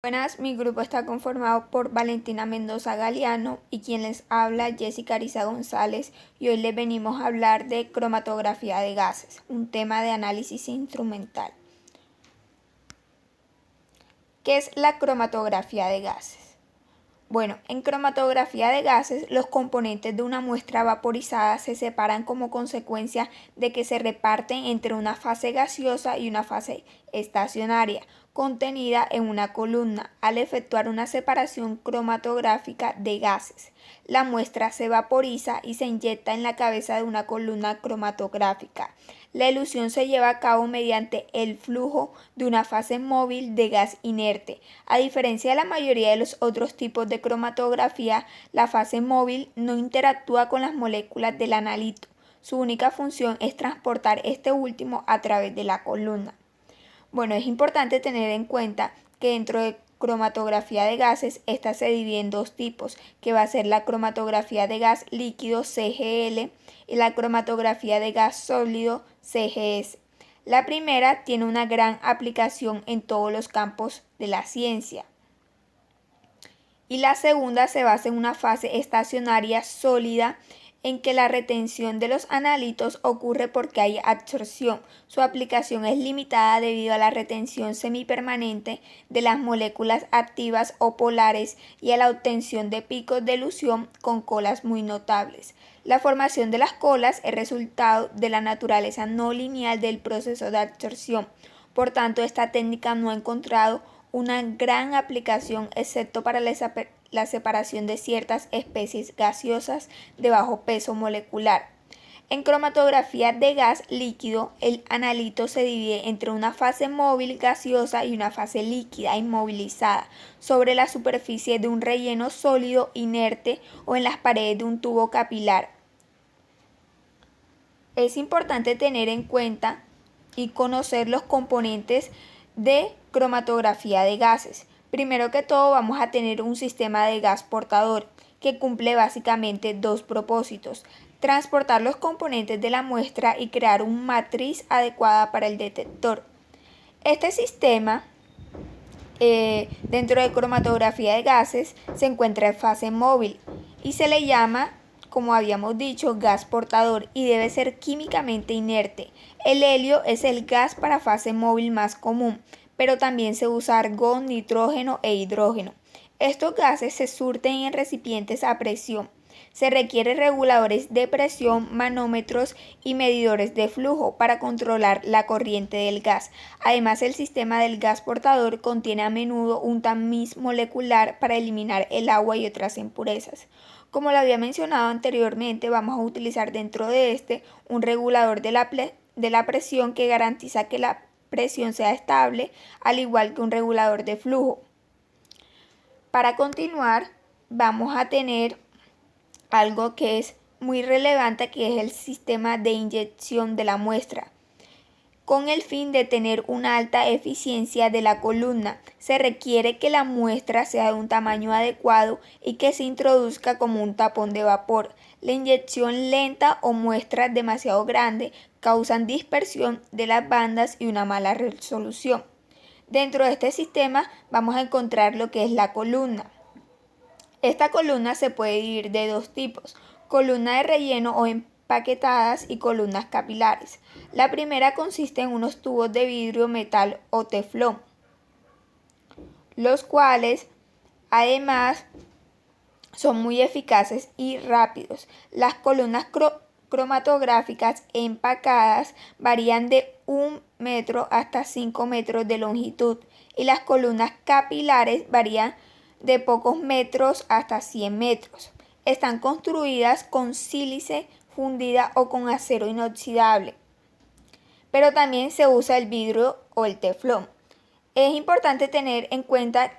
Buenas, mi grupo está conformado por Valentina Mendoza Galeano y quien les habla Jessica Ariza González, y hoy les venimos a hablar de cromatografía de gases, un tema de análisis instrumental. ¿Qué es la cromatografía de gases? Bueno, en cromatografía de gases, los componentes de una muestra vaporizada se separan como consecuencia de que se reparten entre una fase gaseosa y una fase estacionaria, contenida en una columna. Al efectuar una separación cromatográfica de gases, la muestra se vaporiza y se inyecta en la cabeza de una columna cromatográfica. La elusión se lleva a cabo mediante el flujo de una fase móvil de gas inerte. A diferencia de la mayoría de los otros tipos de cromatografía, la fase móvil no interactúa con las moléculas del analito. Su única función es transportar este último a través de la columna. Bueno, es importante tener en cuenta que dentro de cromatografía de gases, esta se divide en dos tipos, que va a ser la cromatografía de gas líquido CGL y la cromatografía de gas sólido CGS. La primera tiene una gran aplicación en todos los campos de la ciencia, y la segunda se basa en una fase estacionaria sólida en que la retención de los analitos ocurre porque hay absorción. Su aplicación es limitada debido a la retención semipermanente de las moléculas activas o polares y a la obtención de picos de elusión con colas muy notables. La formación de las colas es resultado de la naturaleza no lineal del proceso de absorción. Por tanto, esta técnica no ha encontrado una gran aplicación excepto para la separación de ciertas especies gaseosas de bajo peso molecular. En cromatografía de gas líquido, el analito se divide entre una fase móvil gaseosa y una fase líquida inmovilizada sobre la superficie de un relleno sólido inerte o en las paredes de un tubo capilar. Es importante tener en cuenta y conocer los componentes de cromatografía de gases. Primero que todo, vamos a tener un sistema de gas portador que cumple básicamente dos propósitos: transportar los componentes de la muestra y crear una matriz adecuada para el detector. Este sistema, dentro de cromatografía de gases, se encuentra en fase móvil y se le llama, como habíamos dicho, gas portador, y debe ser químicamente inerte. El helio es el gas para fase móvil más común, pero también se usa argón, nitrógeno e hidrógeno. Estos gases se surten en recipientes a presión. Se requieren reguladores de presión, manómetros y medidores de flujo para controlar la corriente del gas. Además, el sistema del gas portador contiene a menudo un tamiz molecular para eliminar el agua y otras impurezas. Como lo había mencionado anteriormente, vamos a utilizar dentro de este un regulador de la presión que garantiza que la presión sea estable, al igual que un regulador de flujo. Para continuar, vamos a tener algo que es muy relevante, que es el sistema de inyección de la muestra. Con el fin de tener una alta eficiencia de la columna, se requiere que la muestra sea de un tamaño adecuado y que se introduzca como un tapón de vapor. La inyección lenta o muestras demasiado grandes causan dispersión de las bandas y una mala resolución. Dentro de este sistema vamos a encontrar lo que es la columna. Esta columna se puede dividir de dos tipos: columna de relleno o empaquetadas y columnas capilares. La primera consiste en unos tubos de vidrio, metal o teflón, los cuales además son muy eficaces y rápidos. Las columnas cromatográficas empacadas varían de 1 metro hasta 5 metros de longitud, y las columnas capilares varían de pocos metros hasta 100 metros. Están construidas con sílice fundida o con acero inoxidable, pero también se usa el vidrio o el teflón. Es importante tener en cuenta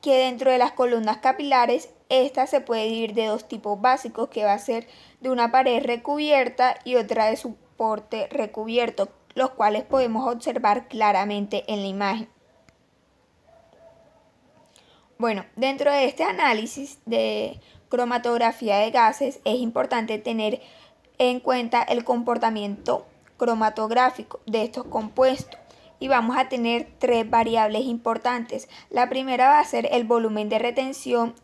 que dentro de las columnas capilares, esta se puede dividir de dos tipos básicos, que va a ser de una pared recubierta y otra de soporte recubierto, los cuales podemos observar claramente en la imagen. Bueno, dentro de este análisis de cromatografía de gases es importante tener en cuenta el comportamiento cromatográfico de estos compuestos. y vamos a tener tres variables importantes. La primera va a ser el volumen de retención,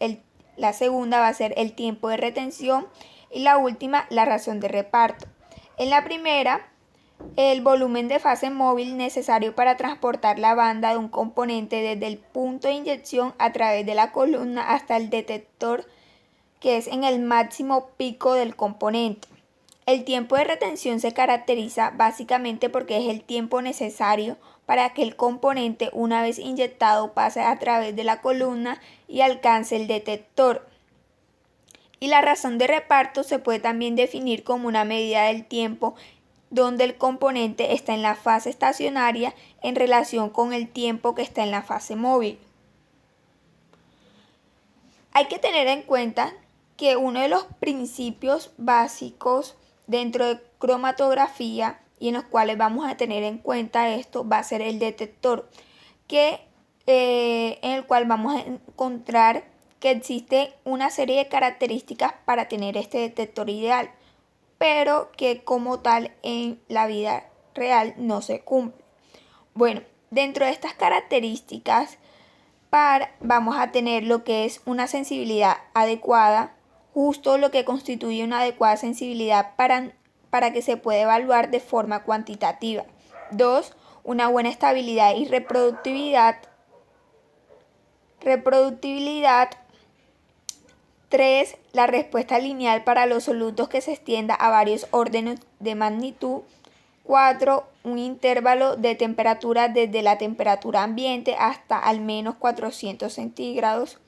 la segunda va a ser el tiempo de retención y la última la razón de reparto. En la primera, el volumen de fase móvil necesario para transportar la banda de un componente desde el punto de inyección a través de la columna hasta el detector, que es en el máximo pico del componente. El tiempo de retención se caracteriza básicamente porque es el tiempo necesario para que el componente, una vez inyectado, pase a través de la columna y alcance el detector. Y la razón de reparto se puede también definir como una medida del tiempo donde el componente está en la fase estacionaria en relación con el tiempo que está en la fase móvil. Hay que tener en cuenta que uno de los principios básicos dentro de cromatografía y en los cuales vamos a tener en cuenta esto va a ser el detector, en el cual vamos a encontrar que existe una serie de características para tener este detector ideal, pero que como tal en la vida real no se cumple. Bueno, dentro de estas características vamos a tener lo que es una sensibilidad adecuada, justo lo que constituye una adecuada sensibilidad para que se pueda evaluar de forma cuantitativa. 2. Una buena estabilidad y reproductibilidad. 3. La respuesta lineal para los solutos que se extienda a varios órdenes de magnitud. 4. Un intervalo de temperatura desde la temperatura ambiente hasta al menos 400 centígrados.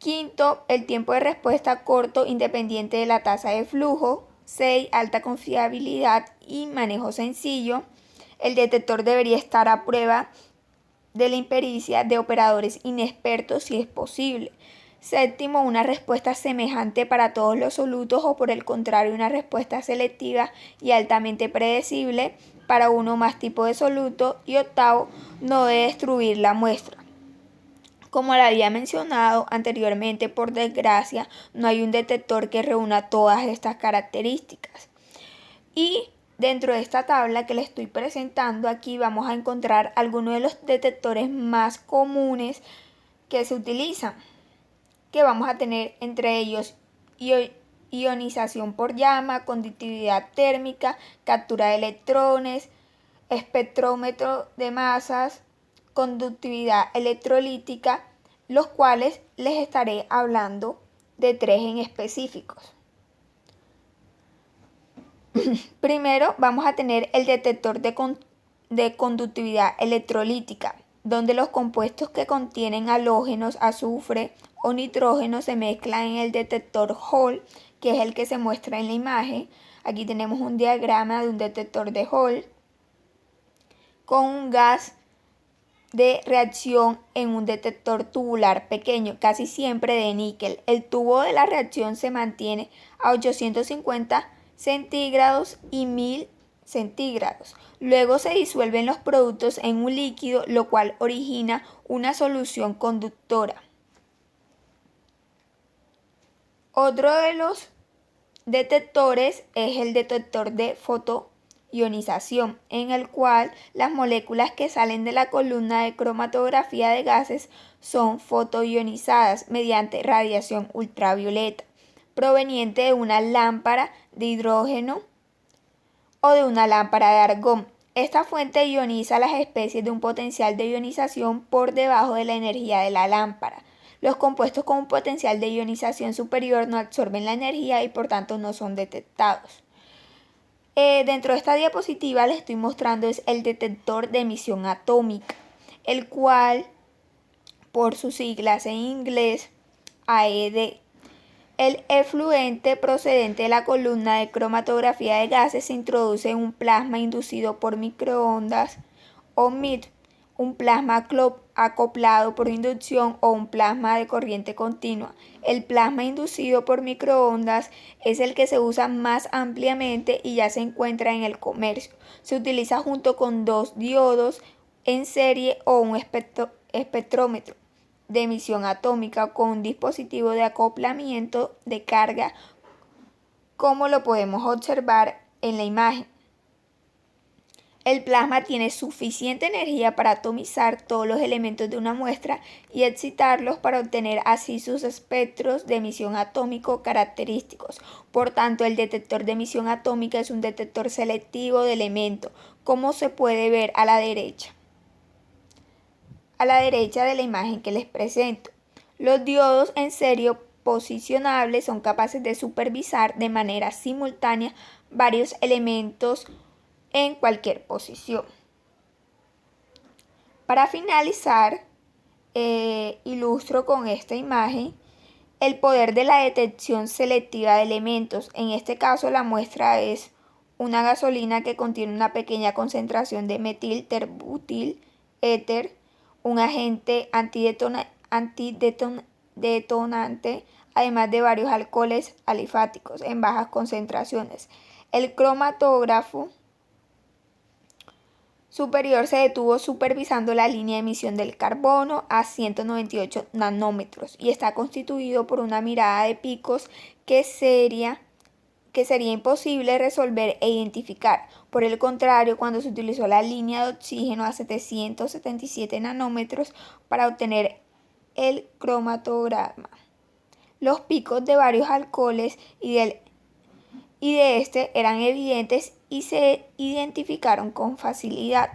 5. El tiempo de respuesta corto independiente de la tasa de flujo. 6. Alta confiabilidad y manejo sencillo. El detector debería estar a prueba de la impericia de operadores inexpertos si es posible. 7. Una respuesta semejante para todos los solutos o por el contrario una respuesta selectiva y altamente predecible para uno o más tipos de soluto. Y 8. No debe destruir la muestra. Como lo había mencionado anteriormente, por desgracia, no hay un detector que reúna todas estas características. Y dentro de esta tabla que les estoy presentando aquí vamos a encontrar algunos de los detectores más comunes que se utilizan, que vamos a tener entre ellos ionización por llama, conductividad térmica, captura de electrones, espectrómetro de masas, conductividad electrolítica, los cuales les estaré hablando de tres en específicos. Primero vamos a tener el detector de conductividad electrolítica, donde los compuestos que contienen halógenos, azufre o nitrógeno se mezclan en el detector Hall, que es el que se muestra en la imagen. Aquí tenemos un diagrama de un detector de Hall con un gas de reacción en un detector tubular pequeño, casi siempre de níquel. El tubo de la reacción se mantiene a 850 centígrados y 1000 centígrados. Luego se disuelven los productos en un líquido, lo cual origina una solución conductora. Otro de los detectores es el detector de fotoionización, en el cual las moléculas que salen de la columna de cromatografía de gases son fotoionizadas mediante radiación ultravioleta, proveniente de una lámpara de hidrógeno o de una lámpara de argón. Esta fuente ioniza las especies de un potencial de ionización por debajo de la energía de la lámpara. Los compuestos con un potencial de ionización superior no absorben la energía y por tanto no son detectados. Dentro de esta diapositiva les estoy mostrando es el detector de emisión atómica, el cual por sus siglas en inglés AED. El efluente procedente de la columna de cromatografía de gases se introduce en un plasma inducido por microondas o MIT, un plasma acoplado por inducción o un plasma de corriente continua. El plasma inducido por microondas es el que se usa más ampliamente y ya se encuentra en el comercio. Se utiliza junto con dos diodos en serie o un espectrómetro de emisión atómica con un dispositivo de acoplamiento de carga, como lo podemos observar en la imagen. El plasma tiene suficiente energía para atomizar todos los elementos de una muestra y excitarlos para obtener así sus espectros de emisión atómico característicos. Por tanto, el detector de emisión atómica es un detector selectivo de elementos, como se puede ver a la derecha. A la derecha de la imagen que les presento. Los diodos en serio posicionables son capaces de supervisar de manera simultánea varios elementos en cualquier posición. Para finalizar, ilustro con esta imagen el poder de la detección selectiva de elementos. En este caso, la muestra es una gasolina que contiene una pequeña concentración de metil-terbutil éter, un agente antidetonante, además de varios alcoholes alifáticos en bajas concentraciones. El cromatógrafo superior se detuvo supervisando la línea de emisión del carbono a 198 nanómetros y está constituido por una mirada de picos que sería imposible resolver e identificar. Por el contrario, cuando se utilizó la línea de oxígeno a 777 nanómetros para obtener el cromatograma, los picos de varios alcoholes y de este eran evidentes y se identificaron con facilidad.